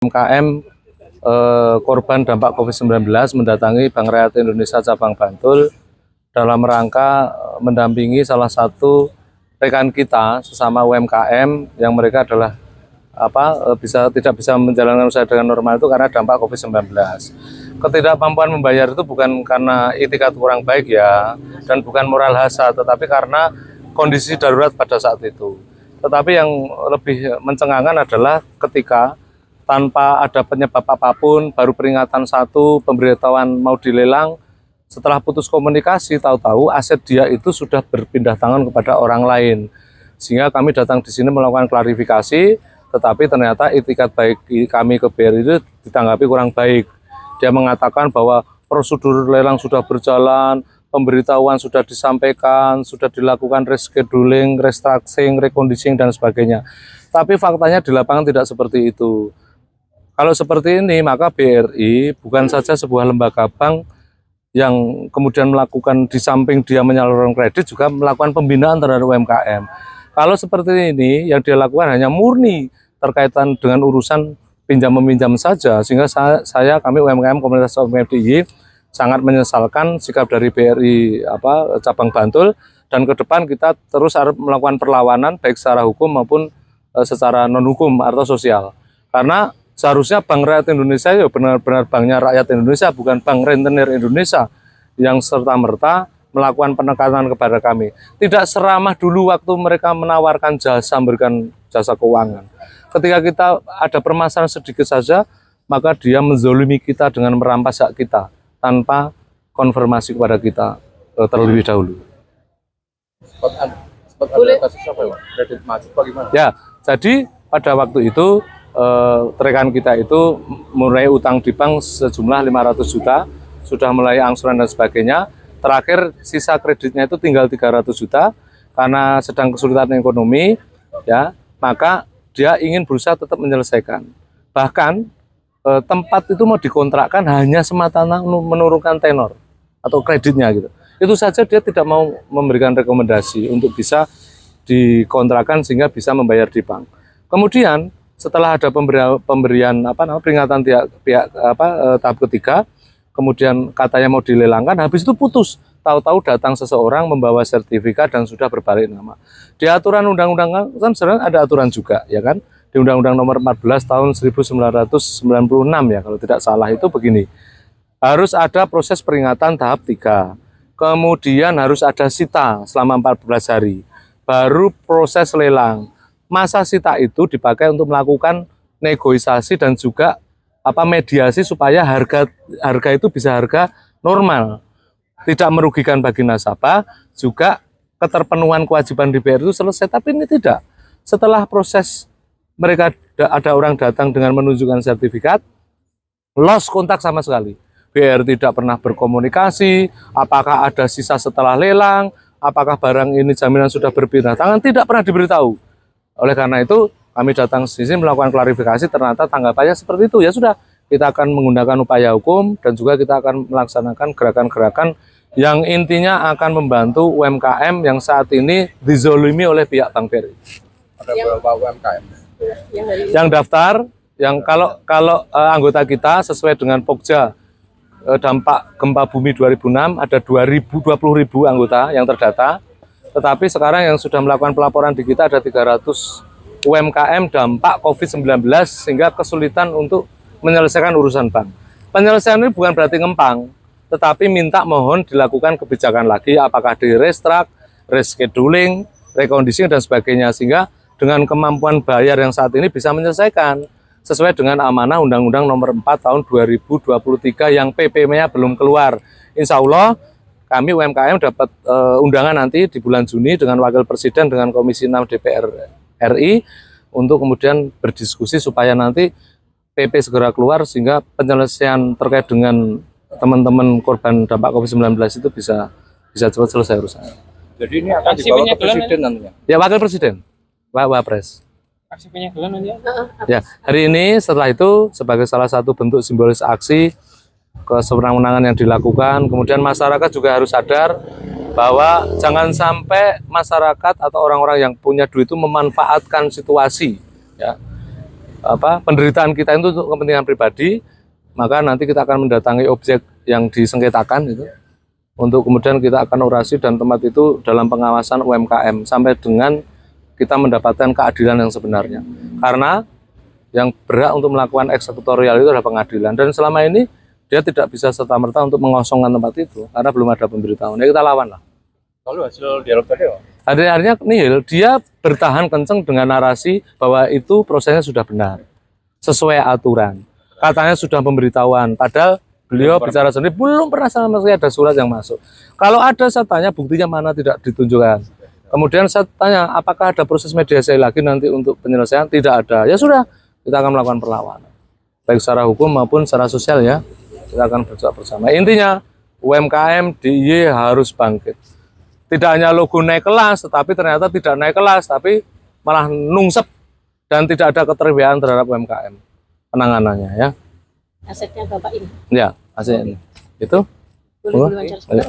UMKM korban dampak COVID-19 mendatangi Bank Rakyat Indonesia Cabang Bantul dalam rangka mendampingi salah satu rekan kita sesama UMKM yang mereka adalah tidak bisa menjalankan usaha dengan normal itu karena dampak COVID-19. Ketidakmampuan membayar itu bukan karena itikat kurang baik ya, dan bukan moral hasad, tetapi karena kondisi darurat pada saat itu. Tetapi yang lebih mencengangkan adalah ketika tanpa ada penyebab apapun, baru peringatan satu, pemberitahuan mau dilelang, setelah putus komunikasi, tahu-tahu aset dia itu sudah berpindah tangan kepada orang lain. Sehingga kami datang di sini melakukan klarifikasi, tetapi ternyata itikat baik kami ke BRI itu ditanggapi kurang baik. Dia mengatakan bahwa prosedur lelang sudah berjalan, pemberitahuan sudah disampaikan, sudah dilakukan rescheduling, restructuring, reconditioning, dan sebagainya. Tapi faktanya di lapangan tidak seperti itu. Kalau seperti ini, maka BRI bukan saja sebuah lembaga bank yang kemudian melakukan, di samping dia menyalurkan kredit, juga melakukan pembinaan terhadap UMKM. Kalau seperti ini, yang dia lakukan hanya murni terkaitan dengan urusan pinjam-meminjam saja, sehingga kami UMKM Komunitas UMKM DIY sangat menyesalkan sikap dari BRI Cabang Bantul, dan ke depan kita terus harus melakukan perlawanan baik secara hukum maupun secara non-hukum atau sosial. Karena seharusnya Bank Rakyat Indonesia ya benar-benar banknya rakyat Indonesia, bukan bank rentenir Indonesia yang serta-merta melakukan penekanan kepada kami. Tidak seramah dulu waktu mereka menawarkan jasa, memberikan jasa keuangan. Ketika kita ada permasalahan sedikit saja, maka dia menzolimi kita dengan merampas hak kita tanpa konfirmasi kepada kita terlebih dahulu. Ya, jadi pada waktu itu rekan kita itu mulai utang di bank sejumlah 500 juta, sudah mulai angsuran dan sebagainya. Terakhir sisa kreditnya itu tinggal 300 juta karena sedang kesulitan ekonomi, ya, maka dia ingin berusaha tetap menyelesaikan. Bahkan tempat itu mau dikontrakkan hanya semata menurunkan tenor atau kreditnya gitu. Itu saja dia tidak mau memberikan rekomendasi untuk bisa dikontrakkan sehingga bisa membayar di bank. Kemudian setelah ada pemberian peringatan tahap ketiga, kemudian katanya mau dilelangkan, habis itu putus. Tahu-tahu datang seseorang membawa sertifikat dan sudah berbalik nama. Di aturan undang-undang kan sebenarnya ada aturan juga, ya kan? Di Undang-Undang Nomor 14 Tahun 1996 ya, kalau tidak salah itu begini. Harus ada proses peringatan tahap 3. Kemudian harus ada sita selama 14 hari. Baru proses lelang. Masa sita itu dipakai untuk melakukan negosiasi dan juga mediasi supaya harga itu bisa harga normal, tidak merugikan bagi nasabah, juga keterpenuhan kewajiban di BRI itu selesai. Tapi ini tidak. Setelah proses mereka ada orang datang dengan menunjukkan sertifikat, lost kontak sama sekali. BRI tidak pernah berkomunikasi, apakah ada sisa setelah lelang, apakah barang ini jaminan sudah berpindah tangan, tidak pernah diberitahu. Oleh karena itu, kami datang di sini melakukan klarifikasi, ternyata tanggapannya seperti itu. Ya sudah, kita akan menggunakan upaya hukum dan juga kita akan melaksanakan gerakan-gerakan yang intinya akan membantu UMKM yang saat ini dizolimi oleh pihak Bank BRI. Ada berapa UMKM? Yang daftar, yang kalau anggota kita sesuai dengan Pokja dampak gempa bumi 2006 ada 20.000 anggota yang terdata. Tetapi sekarang yang sudah melakukan pelaporan di kita ada 300 UMKM dampak COVID-19 sehingga kesulitan untuk menyelesaikan urusan bank. Penyelesaian ini bukan berarti ngempang, tetapi minta mohon dilakukan kebijakan lagi, apakah di restruct, rescheduling, reconditioning, dan sebagainya, sehingga dengan kemampuan bayar yang saat ini bisa menyelesaikan sesuai dengan amanah Undang-Undang Nomor 4 Tahun 2023 yang PP-nya belum keluar. Insya Allah kami UMKM dapat undangan nanti di bulan Juni dengan Wakil Presiden dengan Komisi 6 DPR RI untuk kemudian berdiskusi supaya nanti PP segera keluar sehingga penyelesaian terkait dengan teman-teman korban dampak COVID-19 itu bisa cepat selesai urusannya. Jadi ini akan dibawa ke Presiden nantinya? Ya, Wakil Presiden, Wapres. Aksi penyegelan nanti ya? Hari ini setelah itu sebagai salah satu bentuk simbolis aksi kesewenang-wenangan yang dilakukan, kemudian masyarakat juga harus sadar bahwa jangan sampai masyarakat atau orang-orang yang punya duit itu memanfaatkan situasi, ya. penderitaan kita itu untuk kepentingan pribadi, maka nanti kita akan mendatangi objek yang disengketakan itu, untuk kemudian kita akan orasi dan tempat itu dalam pengawasan UMKM sampai dengan kita mendapatkan keadilan yang sebenarnya. Karena yang berhak untuk melakukan eksekutorial itu adalah pengadilan, dan selama ini dia tidak bisa serta-merta untuk mengosongkan tempat itu karena belum ada pemberitahuan. Ya kita lawan lah. Lalu hasil dialog tadi apa? Akhirnya nihil, dia bertahan kenceng dengan narasi bahwa itu prosesnya sudah benar, sesuai aturan. Katanya sudah pemberitahuan, padahal beliau bicara sendiri belum pernah sama sekali ada surat yang masuk. Kalau ada, saya tanya buktinya mana, tidak ditunjukkan. Kemudian saya tanya apakah ada proses mediasi lagi nanti untuk penyelesaian, tidak ada. Ya sudah, kita akan melakukan perlawanan, baik secara hukum maupun secara sosial ya. Kita akan berjuang bersama. Intinya UMKM DIY harus bangkit. Tidak hanya logo naik kelas, tetapi ternyata tidak naik kelas, tapi malah nungsep dan tidak ada keterbiayaan terhadap UMKM penanganannya ya. Asetnya Bapak ini. Ya, asetnya. Itu. Boleh diwawancara.